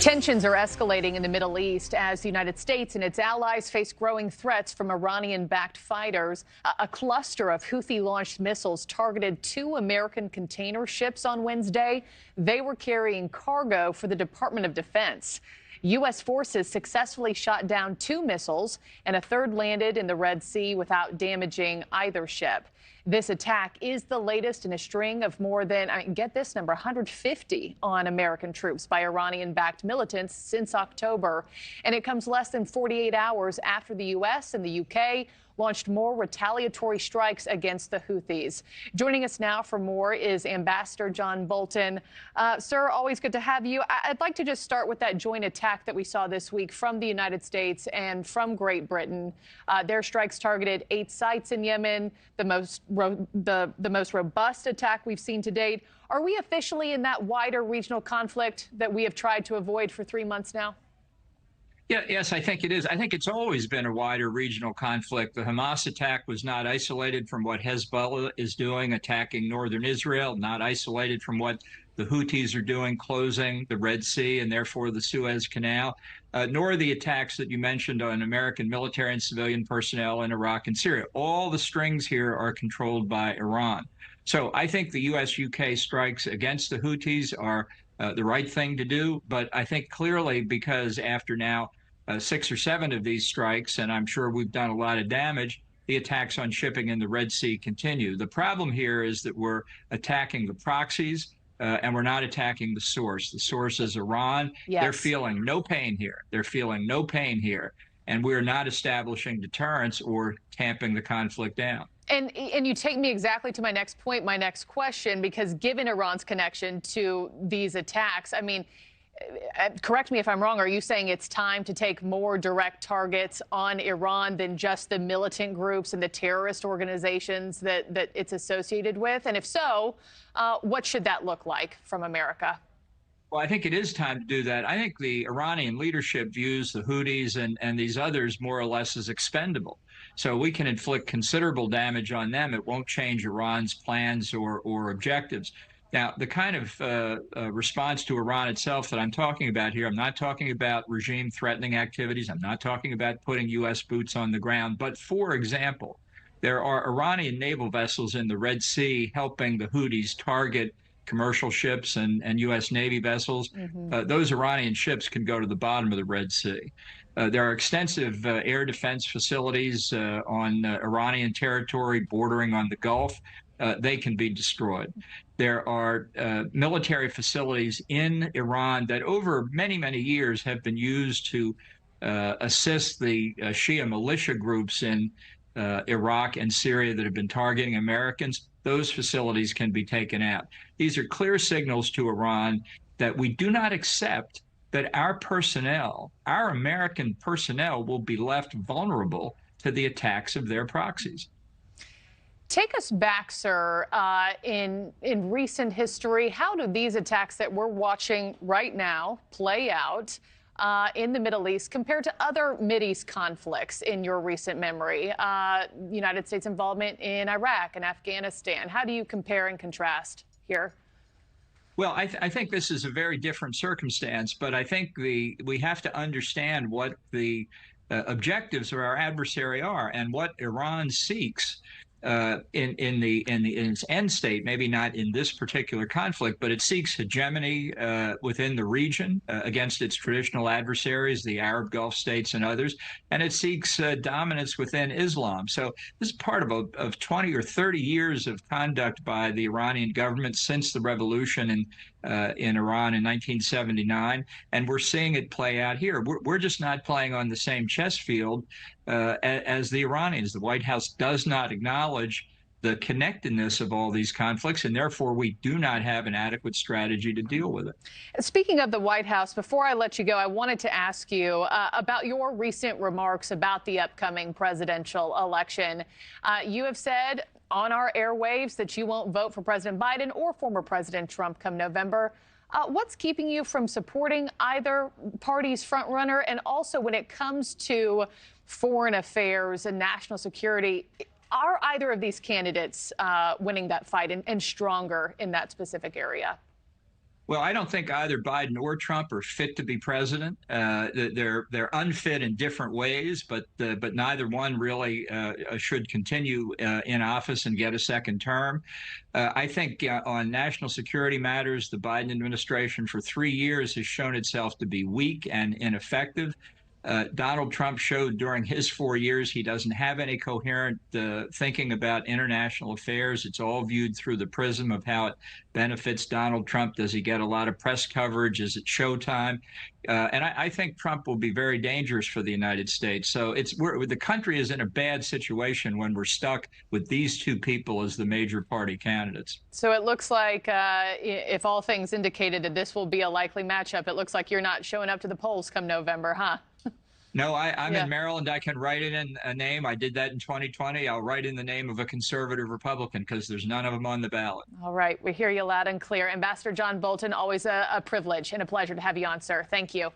Tensions are escalating in the Middle East as the United States and its allies face growing threats from Iranian-backed fighters. A cluster of Houthi-launched missiles targeted two American container ships on Wednesday. They were carrying cargo for the Department of Defense. U.S. forces successfully shot down two missiles, and a third landed in the Red Sea without damaging either ship. This attack is the latest in a string of more than, get this number, 150 on American troops by Iranian-backed militants since October. And it comes less than 48 hours after the U.S. and the U.K. launched more retaliatory strikes against the Houthis. Joining us now for more is Ambassador John Bolton. Sir, always good to have you. I'd like to just start with that joint attack that we saw this week from the United States and from Great Britain. Their strikes targeted 8 sites in Yemen, the most robust attack we've seen to date. Are we officially in that wider regional conflict that we have tried to avoid for 3 months now? Yes, I think it is. I think it's always been a wider regional conflict. The Hamas attack was not isolated from what Hezbollah is doing, attacking northern Israel, not isolated from what the Houthis are doing, closing the Red Sea and therefore the Suez Canal, nor the attacks that you mentioned on American military and civilian personnel in Iraq and Syria. All the strings here are controlled by Iran. So I think the U.S.-UK strikes against the Houthis are the right thing to do. But I think clearly, because after now 6 or 7 of these strikes, and I'm sure we've done a lot of damage, the attacks on shipping in the Red Sea continue. The problem here is that we're attacking the proxies and we're not attacking the source. The source is Iran. Yes. They're feeling no pain here. They're feeling no pain here. And we're not establishing deterrence or tamping the conflict down. And you take me exactly to my next point, my next question, because given Iran's connection to these attacks, I mean, correct me if I'm wrong, are you saying it's time to take more direct targets on Iran than just the militant groups and the terrorist organizations that it's associated with? And if so, what should that look like from America? Well, I think it is time to do that. I think the Iranian leadership views the Houthis and these others more or less as expendable. So we can inflict considerable damage on them. It won't change Iran's plans or objectives. Now, the kind of response to Iran itself that I'm talking about here, I'm not talking about regime-threatening activities. I'm not talking about putting U.S. boots on the ground. But, for example, there are Iranian naval vessels in the Red Sea helping the Houthis target commercial ships and U.S. Navy vessels. Mm-hmm. Those Iranian ships can go to the bottom of the Red Sea. There are extensive air defense facilities on Iranian territory bordering on the Gulf. They can be destroyed. There are military facilities in Iran that over many, many years have been used to assist the Shia militia groups in Iraq and Syria that have been targeting Americans. Those facilities can be taken out. These are clear signals to Iran that we do not accept that our personnel, our American personnel, will be left vulnerable to the attacks of their proxies. Take us back, sir, in recent history. How do these attacks that we're watching right now play out in the Middle East compared to other Mideast conflicts in your recent memory? United States involvement in Iraq and Afghanistan. How do you compare and contrast here? Well, I think this is a very different circumstance, but I think we have to understand what the objectives of our adversary are and what Iran seeks in its end state. Maybe not in this particular conflict, but it seeks hegemony within the region against its traditional adversaries, the Arab Gulf states and others, and it seeks dominance within Islam. So this is part of 20 or 30 years of conduct by the Iranian government since the revolution in Iran in 1979, and we're seeing it play out here. We're just not playing on the same chess field as the Iranians. The White House does not acknowledge the connectedness of all these conflicts, and therefore we do not have an adequate strategy to deal with it. Speaking of the White House, before I let you go, I wanted to ask you about your recent remarks about the upcoming presidential election. You have said on our airwaves that you won't vote for President Biden or former President Trump come November. What's keeping you from supporting either party's frontrunner? And also, when it comes to foreign affairs and national security, are either of these candidates winning that fight and stronger in that specific area? Well, I don't think either Biden or Trump are fit to be president. They're unfit in different ways, but neither one really should continue in office and get a second term. I think on national security matters, the Biden administration for 3 years has shown itself to be weak and ineffective. Donald Trump showed during his 4 years he doesn't have any coherent thinking about international affairs. It's all viewed through the prism of how it benefits Donald Trump. Does he get a lot of press coverage? Is it showtime? And I think Trump will be very dangerous for the United States. So the country is in a bad situation when we're stuck with these two people as the major party candidates. So it looks like if all things indicated that this will be a likely matchup, it looks like you're not showing up to the polls come November, huh? No, I'm in Maryland. I can write in a name. I did that in 2020. I'll write in the name of a conservative Republican because there's none of them on the ballot. All right. We hear you loud and clear. Ambassador John Bolton, always a privilege and a pleasure to have you on, sir. Thank you.